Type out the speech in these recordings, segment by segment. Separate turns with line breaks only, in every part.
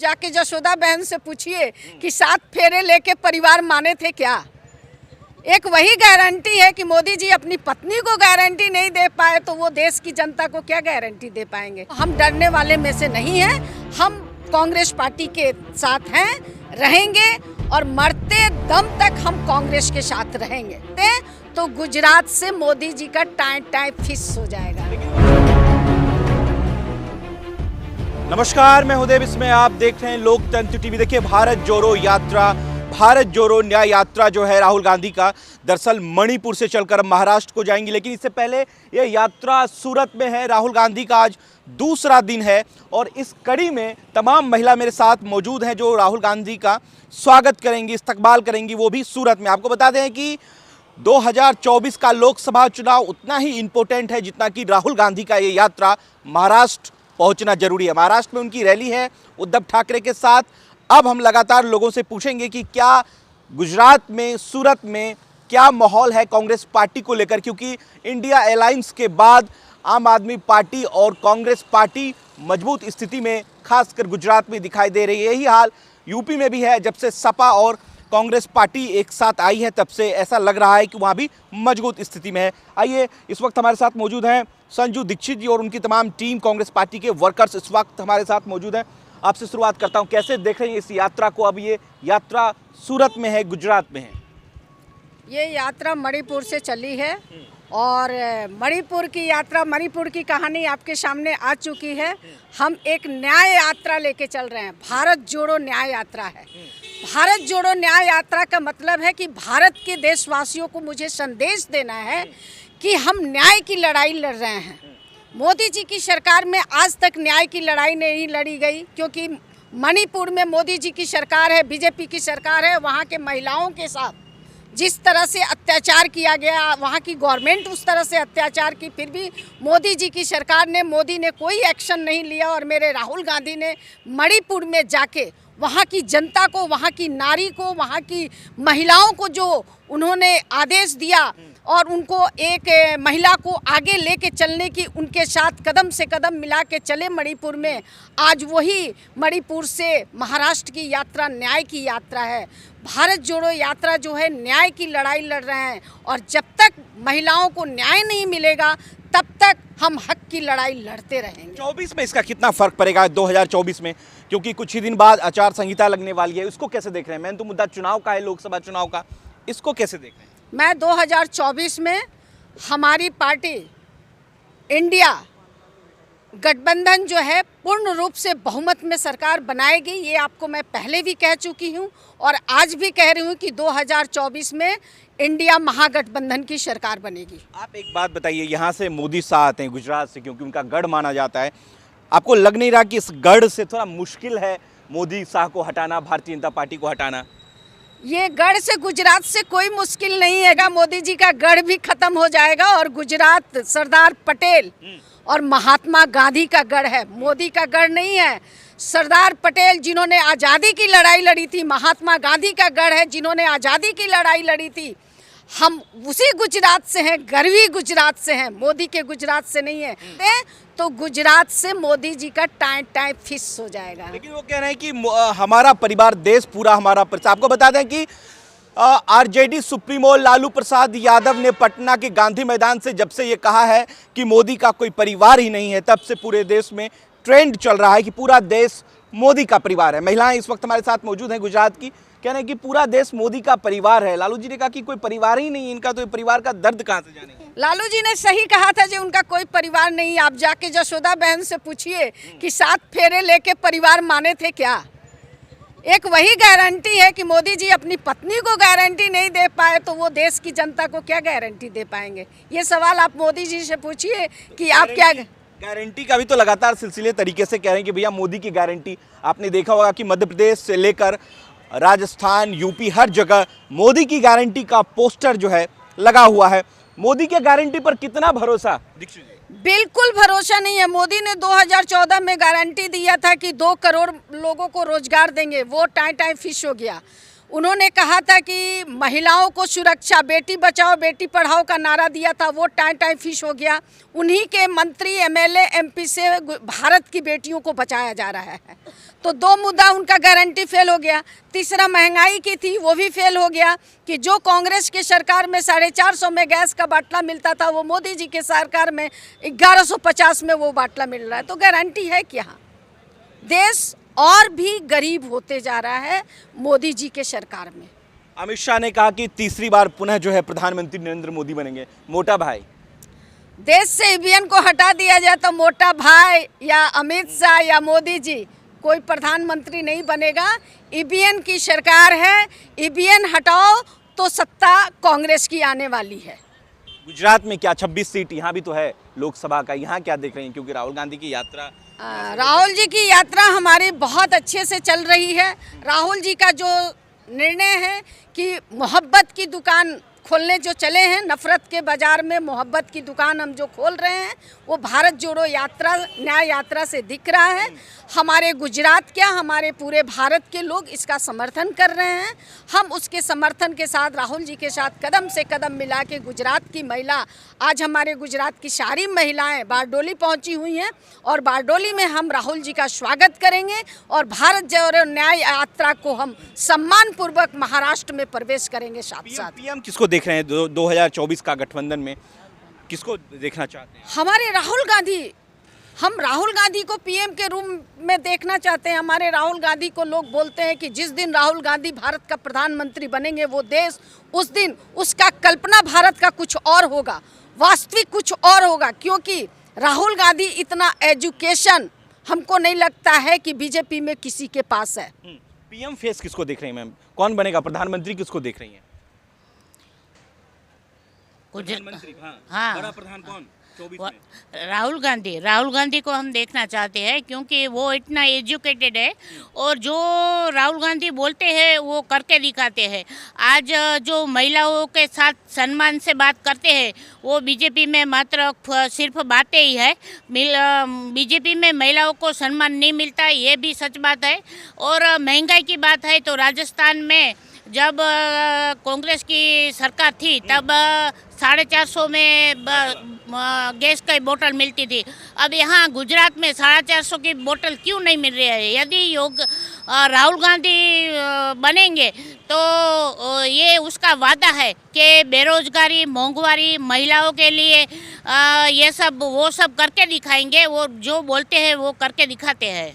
जाके जशोदा बहन से पूछिए कि 7 फेरे लेके परिवार माने थे क्या। एक वही गारंटी है कि मोदी जी अपनी पत्नी को गारंटी नहीं दे पाए तो वो देश की जनता को क्या गारंटी दे पाएंगे। हम डरने वाले में से नहीं हैं, हम कांग्रेस पार्टी के साथ हैं, रहेंगे और मरते दम तक हम कांग्रेस के साथ रहेंगे। तो गुजरात से मोदी जी का टाइम फिक्स हो जाएगा।
नमस्कार, मैं उदय, इसमें आप देख रहे हैं लोकतंत्र टीवी। देखिए, भारत जोड़ो न्याय यात्रा जो है राहुल गांधी का, दरअसल मणिपुर से चलकर महाराष्ट्र को जाएंगी, लेकिन इससे पहले यह यात्रा सूरत में है। राहुल गांधी का आज दूसरा दिन है और इस कड़ी में तमाम महिला मेरे साथ मौजूद हैं जो राहुल गांधी का स्वागत करेंगी, इस्तकबाल करेंगी, वो भी सूरत में। आपको बता दें कि 2024 का लोकसभा चुनाव उतना ही इम्पोर्टेंट है जितना कि राहुल गांधी का ये यात्रा महाराष्ट्र पहुंचना जरूरी है। महाराष्ट्र में उनकी रैली है उद्धव ठाकरे के साथ। अब हम लगातार लोगों से पूछेंगे कि क्या गुजरात में, सूरत में क्या माहौल है कांग्रेस पार्टी को लेकर, क्योंकि इंडिया अलायंस के बाद आम आदमी पार्टी और कांग्रेस पार्टी मजबूत स्थिति में खासकर गुजरात में दिखाई दे रही है। यही हाल यूपी में भी है। जब से सपा और कांग्रेस पार्टी एक साथ आई है तब से ऐसा लग रहा है कि वहाँ भी मजबूत स्थिति में है। आइए, इस वक्त हमारे साथ मौजूद हैं संजू दीक्षित जी और उनकी तमाम टीम, कांग्रेस पार्टी के वर्कर्स इस वक्त हमारे साथ मौजूद हैं। आपसे शुरुआत करता हूं, कैसे देख रहे हैं इस यात्रा को? अब ये यात्रा सूरत में है, गुजरात में है।
ये यात्रा मणिपुर से चली है और मणिपुर की यात्रा, मणिपुर की कहानी आपके सामने आ चुकी है। हम एक न्याय यात्रा लेके चल रहे हैं। भारत जोड़ो न्याय यात्रा है। भारत जोड़ो न्याय यात्रा का मतलब है कि भारत के देशवासियों को मुझे संदेश देना है कि हम न्याय की लड़ाई लड़ रहे हैं। मोदी जी की सरकार में आज तक न्याय की लड़ाई नहीं लड़ी गई, क्योंकि मणिपुर में मोदी जी की सरकार है, बीजेपी की सरकार है। वहाँ के महिलाओं के साथ जिस तरह से अत्याचार किया गया, वहाँ की गवर्नमेंट उस तरह से अत्याचार की, फिर भी मोदी जी की सरकार ने, मोदी ने कोई एक्शन नहीं लिया। और मेरे राहुल गांधी ने मणिपुर में जाके वहाँ की जनता को, वहाँ की नारी को, वहाँ की महिलाओं को जो उन्होंने आदेश दिया और उनको एक महिला को आगे लेके चलने की, उनके साथ कदम से कदम मिला के चले मणिपुर में। आज वही मणिपुर से महाराष्ट्र की यात्रा न्याय की यात्रा है। भारत जोड़ो यात्रा जो है न्याय की लड़ाई लड़ रहे हैं और जब तक महिलाओं को न्याय नहीं मिलेगा तब तक हम हक की लड़ाई लड़ते रहेंगे।
24 में इसका कितना फर्क पड़ेगा 2024 में, क्योंकि कुछ ही दिन बाद आचार संहिता लगने वाली है, इसको कैसे देख रहे हैं? मैंने तो मुद्दा चुनाव का है, लोकसभा चुनाव का, इसको कैसे देख रहे हैं?
मैं 2024 में हमारी पार्टी इंडिया गठबंधन जो है पूर्ण रूप से बहुमत में सरकार बनाएगी। ये आपको मैं पहले भी कह चुकी हूँ और आज भी कह रही हूँ कि 2024 में इंडिया महागठबंधन की सरकार बनेगी।
आप एक बात बताइए, यहाँ से मोदी शाह आते हैं गुजरात से, क्योंकि उनका गढ़ माना जाता है। आपको लग नहीं रहा कि इस गढ़ से थोड़ा मुश्किल है मोदी शाह को हटाना, भारतीय जनता पार्टी को हटाना?
ये गढ़ से, गुजरात से कोई मुश्किल नहीं है। मोदी जी का गढ़ भी खत्म हो जाएगा और गुजरात सरदार पटेल और महात्मा गांधी का गढ़ है, मोदी का गढ़ नहीं है। सरदार पटेल जिन्होंने आज़ादी की लड़ाई लड़ी थी, महात्मा गांधी का गढ़ है जिन्होंने आज़ादी की लड़ाई लड़ी थी। हम उसी गुजरात से हैं, गर्वी गुजरात से हैं, मोदी के गुजरात से नहीं है। तो गुजरात से मोदी जी का टाइम फिक्स हो जाएगा।
लेकिन वो कह रहे हैं कि हमारा परिवार, देश पूरा हमारा परिवार। आपको बता दें कि आरजेडी सुप्रीमो लालू प्रसाद यादव ने पटना के गांधी मैदान से जब से ये कहा है कि मोदी का कोई परिवार ही नहीं है, तब से पूरे देश में ट्रेंड चल रहा है कि पूरा देश मोदी का परिवार है। महिलाएं इस वक्त हमारे साथ मौजूद हैं गुजरात की, कह रहे हैं कि पूरा देश मोदी का परिवार है। लालू जी ने कहा कि कोई परिवार ही नहीं है इनका, तो परिवार का दर्द कहाँ से जाने?
लालू जी ने सही कहा था जो उनका कोई परिवार नहीं। आप जाके जशोदा बहन से पूछिए कि 7 फेरे लेके परिवार माने थे क्या। एक वही गारंटी है कि मोदी जी अपनी पत्नी को गारंटी नहीं दे पाए तो वो देश की जनता को क्या गारंटी दे पाएंगे। ये सवाल आप मोदी जी से पूछिए कि आप क्या
गारंटी का भी तो लगातार सिलसिले तरीके से कह रहे हैं कि भैया मोदी की गारंटी। आपने देखा होगा कि मध्य प्रदेश से लेकर राजस्थान, यूपी, हर जगह मोदी की गारंटी का पोस्टर जो है लगा हुआ है। मोदी के गारंटी पर कितना भरोसा दीक्षित जी?
बिल्कुल भरोसा नहीं है। मोदी ने 2014 में गारंटी दिया था कि 2 करोड़ लोगों को रोजगार देंगे, वो टाइम फिक्स हो गया। उन्होंने कहा था कि महिलाओं को सुरक्षा, बेटी बचाओ बेटी पढ़ाओ का नारा दिया था, वो टाइम फिक्स हो गया। उन्हीं के मंत्री, एमएलए, एमपी से भारत की बेटियों को बचाया जा रहा है। तो 2 मुद्दा उनका गारंटी फेल हो गया। तीसरा महंगाई की थी, वो भी फेल हो गया कि जो कांग्रेस की सरकार में 450 में गैस का बाटला मिलता था, वो मोदी जी के सरकार में 1150 में वो बाटला मिल रहा है। तो गारंटी है क्या? देश और भी गरीब होते जा रहा है मोदी जी के सरकार में।
अमित शाह ने कहा कि तीसरी बार पुनः जो है प्रधानमंत्री नरेंद्र मोदी बनेंगे। मोटा भाई,
देश से ईवीएन को हटा दिया जाए तो मोटा भाई या अमित शाह या मोदी जी कोई प्रधानमंत्री नहीं बनेगा। ईवीएन की सरकार है, ईवीएन हटाओ तो सत्ता कांग्रेस की आने वाली है।
गुजरात में क्या 26 सीट यहाँ भी तो है लोकसभा का, यहाँ क्या देख रहे हैं? क्योंकि राहुल गांधी की यात्रा
राहुल जी की यात्रा हमारी बहुत अच्छे से चल रही है। राहुल जी का जो निर्णय है कि मोहब्बत की दुकान खोलने जो चले हैं, नफरत के बाजार में मोहब्बत की दुकान हम जो खोल रहे हैं, वो भारत जोड़ो यात्रा, न्याय यात्रा से दिख रहा है। हमारे गुजरात क्या, हमारे पूरे भारत के लोग इसका समर्थन कर रहे हैं। हम उसके समर्थन के साथ राहुल जी के साथ कदम से कदम मिला के गुजरात की महिला, आज हमारे गुजरात की सारी महिलाएं बारडोली पहुंची हुई हैं और बारडोली में हम राहुल जी का स्वागत करेंगे और भारत जोड़ो न्याय यात्रा को हम सम्मानपूर्वक महाराष्ट्र में प्रवेश करेंगे। साथ साथ
पीएम किसको देख रहे हैं 2024 का गठबंधन में? किसको देखना चाहते हैं?
हमारे राहुल गांधी, हम राहुल गांधी को पीएम के रूप में देखना चाहते हैं। हमारे राहुल गांधी को लोग बोलते हैं कि जिस दिन राहुल गांधी भारत का प्रधानमंत्री बनेंगे वो देश, उस दिन उसका कल्पना भारत का कुछ और होगा, वास्तविक कुछ और होगा। क्योंकि राहुल गांधी इतना एजुकेशन हमको नहीं लगता है कि बीजेपी में किसी के पास है।
पीएम फेस किसको देख रही हैं मैम? कौन बनेगा प्रधानमंत्री, किसको देख रही हैं? प्रधानमंत्री, हाँ, बड़ा प्रधान कौन 24 में?
राहुल गांधी को हम देखना चाहते हैं क्योंकि वो इतना एजुकेटेड है और जो राहुल गांधी बोलते हैं वो करके दिखाते हैं। आज जो महिलाओं के साथ सम्मान से बात करते हैं वो बीजेपी में मात्र सिर्फ बातें ही है। बीजेपी में महिलाओं को सम्मान नहीं मिलता, ये भी सच बात है। और महंगाई की बात है तो राजस्थान में जब कांग्रेस की सरकार थी तब 450 में गैस की बोतल मिलती थी। अब यहाँ गुजरात में 450 की बोतल क्यों नहीं मिल रही है? यदि राहुल गांधी बनेंगे तो ये उसका वादा है कि बेरोजगारी, महंगाई, महिलाओं के लिए ये सब वो सब करके दिखाएंगे। वो जो बोलते हैं वो करके दिखाते हैं।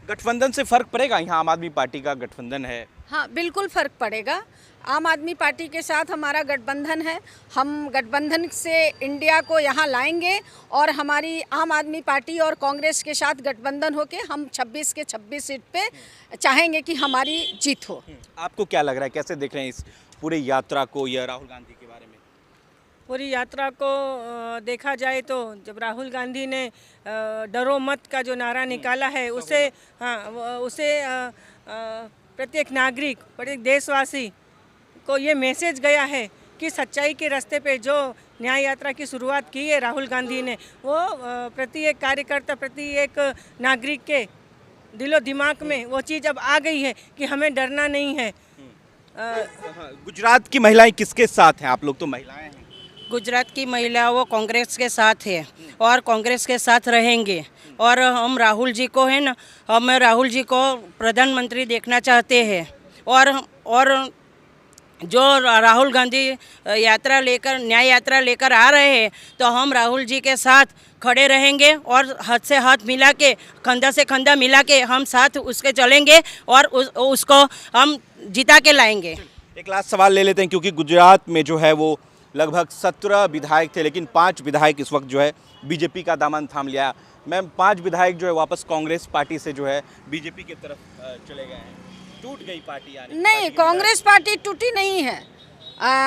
गठबंधन से फर्क पड़ेगा? यहाँ आम आदमी पार्टी का गठबंधन है।
हाँ, बिल्कुल फ़र्क पड़ेगा। आम आदमी पार्टी के साथ हमारा गठबंधन है। हम गठबंधन से इंडिया को यहाँ लाएंगे और हमारी आम आदमी पार्टी और कांग्रेस के साथ गठबंधन होके हम 26 के 26 सीट पे चाहेंगे कि हमारी जीत हो।
आपको क्या लग रहा है, कैसे देख रहे हैं इस पूरे यात्रा को या राहुल गांधी के बारे में?
पूरी यात्रा को देखा जाए तो जब राहुल गांधी ने डरो मत का जो नारा निकाला है उसे प्रत्येक नागरिक, प्रत्येक देशवासी को ये मैसेज गया है कि सच्चाई के रास्ते पे जो न्याय यात्रा की शुरुआत की है राहुल गांधी ने, वो प्रत्येक कार्यकर्ता, प्रत्येक नागरिक के दिलो दिमाग में वो चीज़ अब आ गई है कि हमें डरना नहीं है।
गुजरात की महिलाएं किसके साथ हैं? आप लोग तो महिलाएं हैं।
गुजरात की महिलाएं वो कांग्रेस के साथ है और कांग्रेस के साथ रहेंगे। और हम राहुल जी को है ना, हम राहुल जी को प्रधानमंत्री देखना चाहते हैं। और जो राहुल गांधी यात्रा लेकर, न्याय यात्रा लेकर आ रहे हैं, तो हम राहुल जी के साथ खड़े रहेंगे और हाथ से हाथ मिला के, कंधा से कंधा मिला के हम साथ उसके चलेंगे और उसको हम जिता के लाएंगे।
एक लास्ट सवाल ले लेते हैं, क्योंकि गुजरात में जो है वो लगभग 17 विधायक थे, लेकिन 5 विधायक इस वक्त जो है बीजेपी का दामन थाम लिया। मैम, 5 विधायक जो है वापस कांग्रेस पार्टी से जो है बीजेपी की तरफ चले गए हैं। टूट गई पार्टी? यानी
नहीं, कांग्रेस पार्टी टूटी नहीं है।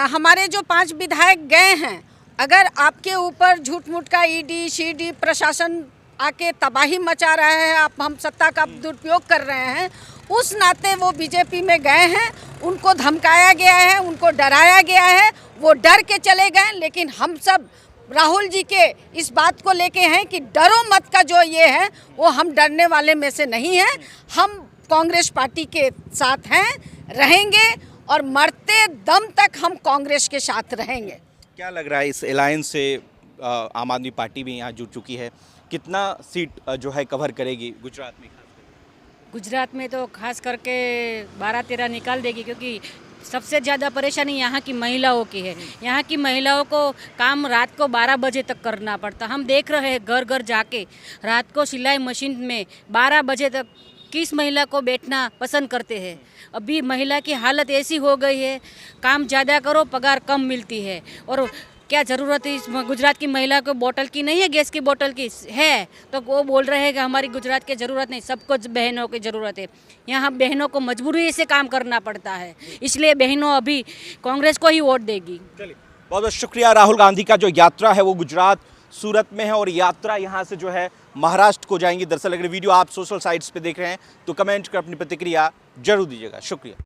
हमारे जो 5 विधायक गए हैं, अगर आपके ऊपर झूठ मूठ का ईडी सीडी प्रशासन आके तबाही मचा रहा है, आप हम सत्ता का दुरुपयोग कर रहे हैं, उस नाते वो बीजेपी में गए हैं। उनको धमकाया गया है, उनको डराया गया है, वो डर के चले गए। लेकिन हम सब राहुल जी के इस बात को लेके हैं कि डरो मत का जो ये है, वो हम डरने वाले में से नहीं हैं। हम कांग्रेस पार्टी के साथ हैं, रहेंगे और मरते दम तक हम कांग्रेस के साथ रहेंगे।
क्या लग रहा है इस अलायंस से आम आदमी पार्टी भी यहाँ जुड़ चुकी है, कितना सीट जो है कवर करेगी गुजरात में?
गुजरात में तो खास करके 12-13 निकाल देगी, क्योंकि सबसे ज़्यादा परेशानी यहाँ की महिलाओं की है। यहाँ की महिलाओं को काम रात को 12 बजे तक करना पड़ता। हम देख रहे हैं घर घर जाके रात को सिलाई मशीन में 12 बजे तक किस महिला को बैठना पसंद करते हैं। अभी महिला की हालत ऐसी हो गई है, काम ज़्यादा करो पगार कम मिलती है। और क्या ज़रूरत है इस गुजरात की महिला को बोतल की नहीं है, गैस की बोतल की है, तो वो बोल रहे हैं कि हमारी गुजरात की ज़रूरत नहीं, सबको बहनों की ज़रूरत है। यहाँ बहनों को मजबूरी से काम करना पड़ता है, इसलिए बहनों अभी कांग्रेस को ही वोट देगी।
चलिए, बहुत बहुत शुक्रिया। राहुल गांधी का जो यात्रा है वो गुजरात सूरत में है और यात्रा यहाँ से जो है महाराष्ट्र को जाएंगी। दरअसल अगर वीडियो आप सोशल साइट्स पे देख रहे हैं तो कमेंट कर अपनी प्रतिक्रिया जरूर दीजिएगा। शुक्रिया।